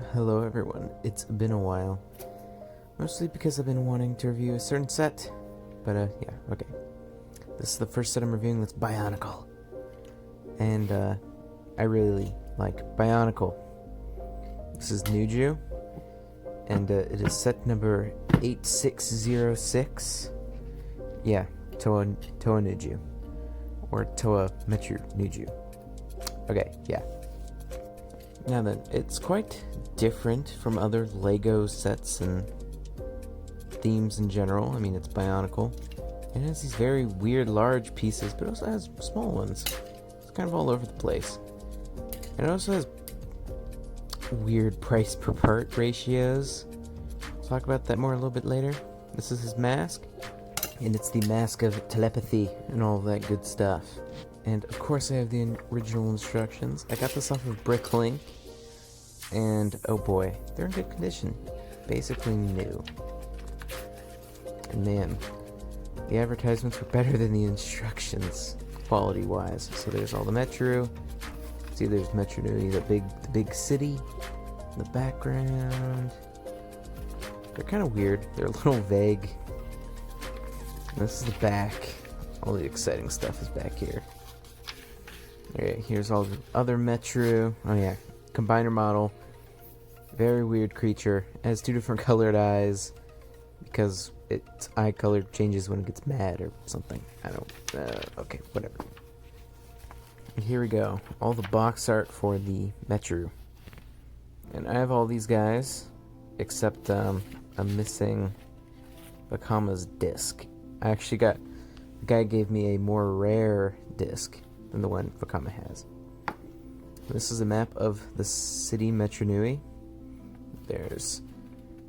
Hello everyone, it's been a while. Mostly because I've been wanting to review a certain set. But yeah, okay. This is the first set I'm reviewing that's Bionicle. And I really like Bionicle. This is Nuju. And it is set number 8606. Yeah, Toa Nuju. Or Toa Metru Nuju. Okay, yeah. Now then, it's quite different from other LEGO sets and themes in general. I mean, it's Bionicle. It has these very weird large pieces, but it also has small ones. It's kind of all over the place. And it also has weird price per part ratios. I'll talk about that more a little bit later. This is his mask, and it's the mask of telepathy and all that good stuff. And of course I have the original instructions. I got this off of Bricklink, and oh boy, they're in good condition. Basically new. And man, the advertisements were better than the instructions, quality-wise. So there's all the Metru. See, there's Metru Nui, the big city in the background. They're kind of weird. They're a little vague. And this is the back. All the exciting stuff is back here. Okay, here's all the other Metru. Oh yeah, combiner model. Very weird creature. It has two different colored eyes because its eye color changes when it gets mad or something. I don't. Okay, whatever. And here we go. All the box art for the Metru. And I have all these guys, except I'm missing Vakama's disc. I actually got. The guy gave me a more rare disc than the one Vakama has. This is a map of the city Metru Nui. There's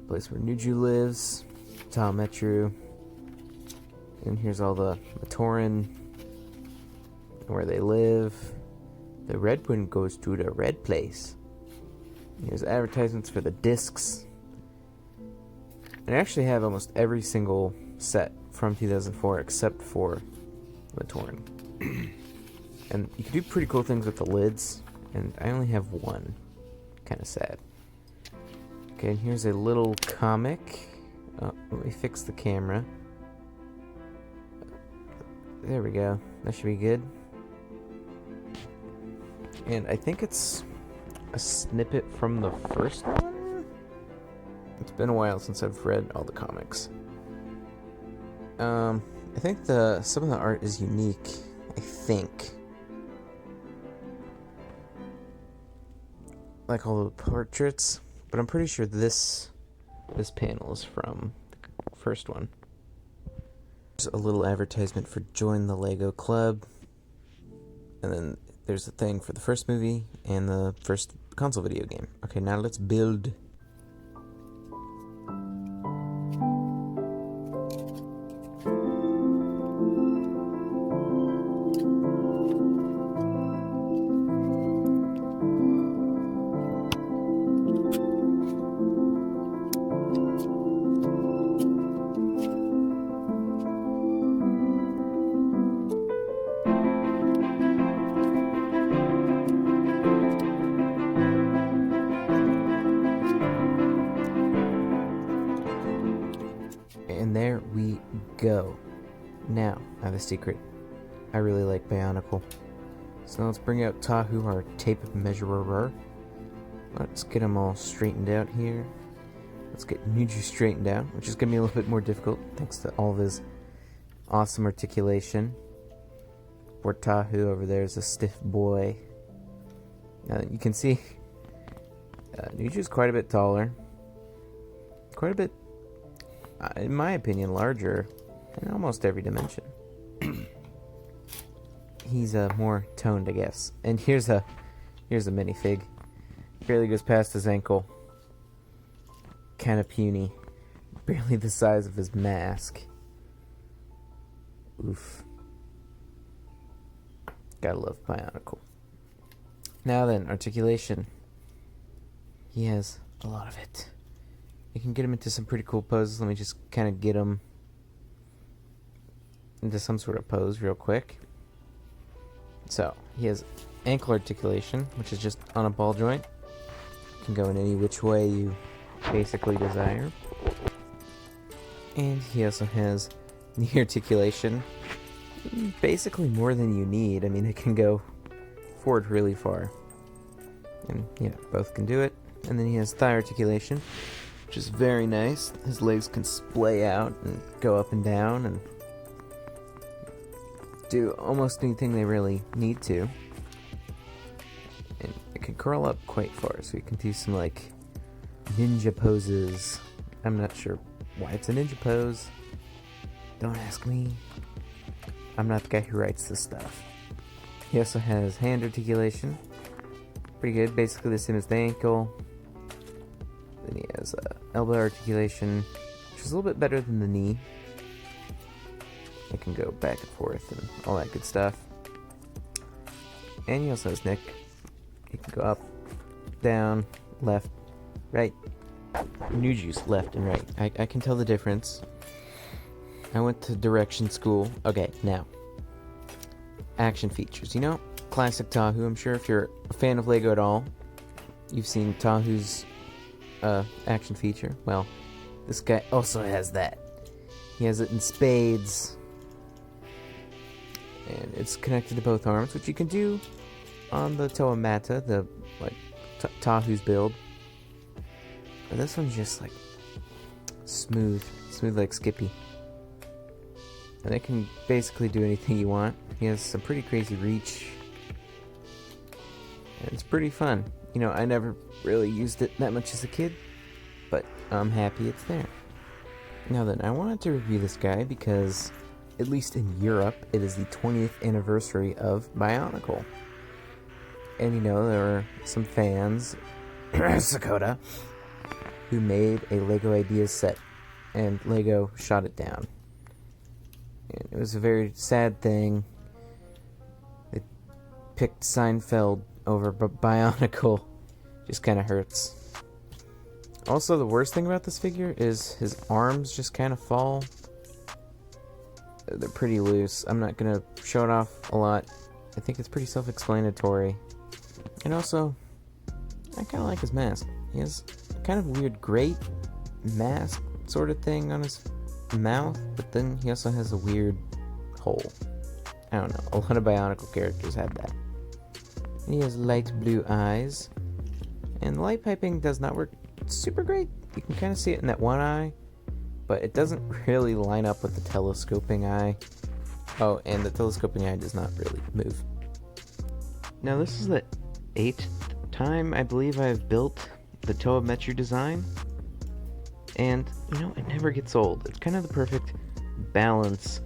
the place where Nuju lives, Toa Metru, and here's all the Matoran, where they live. The red one goes to the red place. Here's advertisements for the discs. And I actually have almost every single set from 2004 except for Matoran. And you can do pretty cool things with the lids, and I only have one. Kind of sad. Okay, and here's a little comic. Oh, let me fix the camera. There we go. That should be good. And I think it's a snippet from the first one? It's been a while since I've read all the comics. I think some of the art is unique. I think. Like all the portraits, but I'm pretty sure this panel is from the first one. There's a little advertisement for Join the Lego Club, and then there's a thing for the first movie and the first console video game. Okay, now let's build. And there we go. Now, I have a secret. I really like Bionicle. So let's bring out Tahu, our tape measurer. Let's get him all straightened out here. Let's get Nuju straightened out, which is going to be a little bit more difficult thanks to all of his awesome articulation. Poor Tahu over there is a stiff boy. You can see Nuju's quite a bit taller. Quite a bit, in my opinion, larger in almost every dimension. He's more toned, I guess. And here's a minifig. Barely goes past his ankle. Kind of puny. Barely the size of his mask. Oof. Gotta love Bionicle. Now then, articulation. He has a lot of it. You can get him into some pretty cool poses. Let me just kind of get him into some sort of pose real quick. So, he has ankle articulation, which is just on a ball joint. can go in any which way you basically desire. And he also has knee articulation. Basically more than you need. I mean, it can go forward really far. And yeah, both can do it. And then he has thigh articulation, which is very nice. His legs can splay out and go up and down and do almost anything they really need to. And it can curl up quite far, so you can do some like ninja poses. I'm not sure why it's a ninja pose. Don't ask me. I'm not the guy who writes this stuff. He also has hand articulation. Pretty good, basically the same as the ankle. Then he has elbow articulation, which is a little bit better than the knee. It can go back and forth and all that good stuff. And he also has neck. He can go up, down, left, right. Nuju's left and right. I can tell the difference. I went to direction school. Okay, now. Action features. You know, classic Tahu. I'm sure if you're a fan of Lego at all, you've seen Tahu's action feature. Well, this guy also has that. He has it in spades. And it's connected to both arms, which you can do on the Toa Mata, the like Tahu's build. But this one's just like smooth like Skippy. And it can basically do anything you want. He has some pretty crazy reach. And it's pretty fun. You know, I never really used it that much as a kid, but I'm happy it's there. Now then, I wanted to review this guy because, at least in Europe, it is the 20th anniversary of Bionicle. And you know, there were some fans, Sakota, who made a Lego Ideas set, and Lego shot it down. And it was a very sad thing. They picked Seinfeld over Bionicle. Just kind of hurts. Also, the worst thing about this figure is his arms just kind of fall. They're pretty loose. I'm not going to show it off a lot. I think it's pretty self-explanatory. And also, I kind of like his mask. He has kind of weird great mask sort of thing on his mouth, but then he also has a weird hole. I don't know. A lot of Bionicle characters have that. And he has light blue eyes. And the light piping does not work super great. You can kind of see it in that one eye, but it doesn't really line up with the telescoping eye. Oh, and the telescoping eye does not really move. Now this is the 8th time I believe I've built the Toa Metru design. And, you know, it never gets old. It's kind of the perfect balance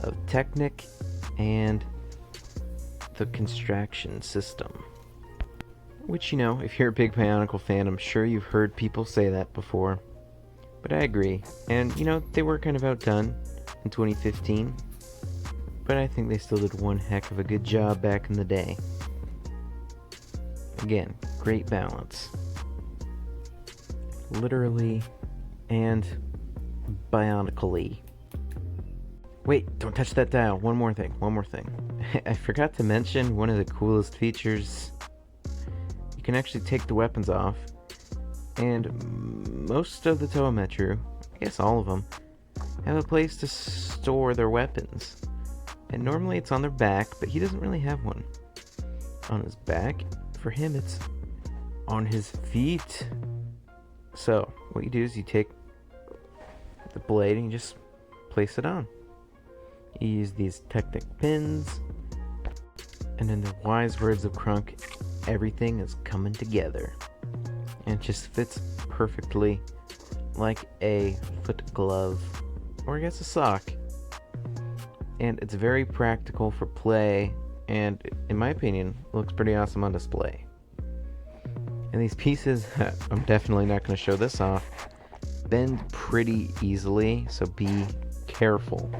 of Technic and the construction system. Which, you know, if you're a big Bionicle fan, I'm sure you've heard people say that before. But I agree. And, you know, they were kind of outdone in 2015. But I think they still did one heck of a good job back in the day. Again, great balance. Literally and Bionically. Wait, don't touch that dial. One more thing. I forgot to mention one of the coolest features. You can actually take the weapons off, and most of the Toa Metru, I guess all of them, have a place to store their weapons. And normally it's on their back, but he doesn't really have one on his back. For him, it's on his feet. So, what you do is you take the blade and you just place it on. You use these Technic pins, and in the wise words of Crunk, everything is coming together. And it just fits perfectly like a foot glove, or I guess a sock. And it's very practical for play, and in my opinion, looks pretty awesome on display. And these pieces, I'm definitely not going to show this off, bend pretty easily, so be careful.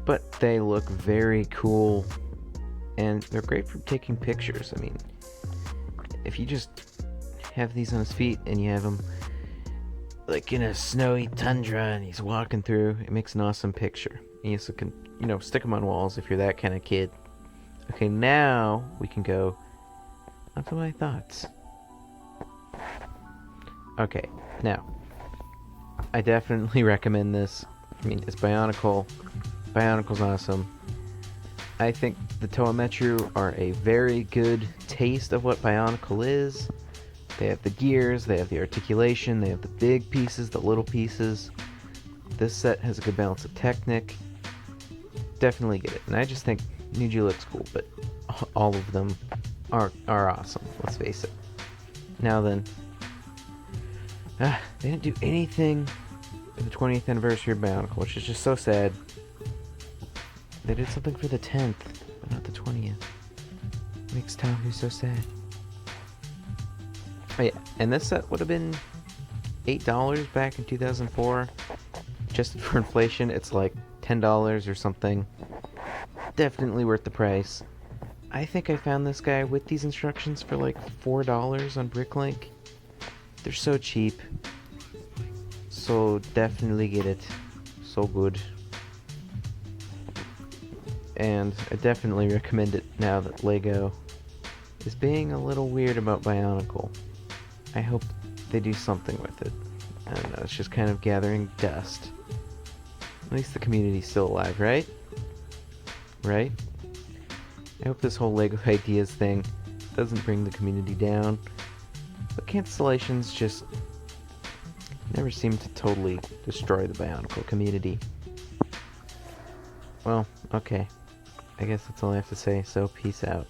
But they look very cool, and they're great for taking pictures. I mean, if you just have these on his feet and you have him like in a snowy tundra and he's walking through, it makes an awesome picture. And you also can, you know, stick them on walls if you're that kind of kid. Okay, now we can go That's my thoughts. Okay, now, I definitely recommend this. I mean, it's Bionicle. Bionicle's awesome. I think the Toa Metru are a very good taste of what Bionicle is. They have the gears, they have the articulation, they have the big pieces, the little pieces. This set has a good balance of Technic. Definitely get it. And I just think Nuju looks cool, but all of them are awesome, let's face it. Now then, they didn't do anything for the 20th anniversary of Bionicle, which is just so sad. They did something for the 10th, but not the 20th. Makes Tahu so sad. Oh yeah, and this set would have been $8 back in 2004. Just for inflation, it's like $10 or something. Definitely worth the price. I think I found this guy with these instructions for like $4 on Bricklink. They're so cheap. So definitely get it. So good. And I definitely recommend it now that LEGO is being a little weird about Bionicle. I hope they do something with it. I don't know, it's just kind of gathering dust. At least the community's still alive, right? Right? I hope this whole LEGO Ideas thing doesn't bring the community down. But cancellations just never seem to totally destroy the Bionicle community. Well, okay. I guess that's all I have to say, so peace out.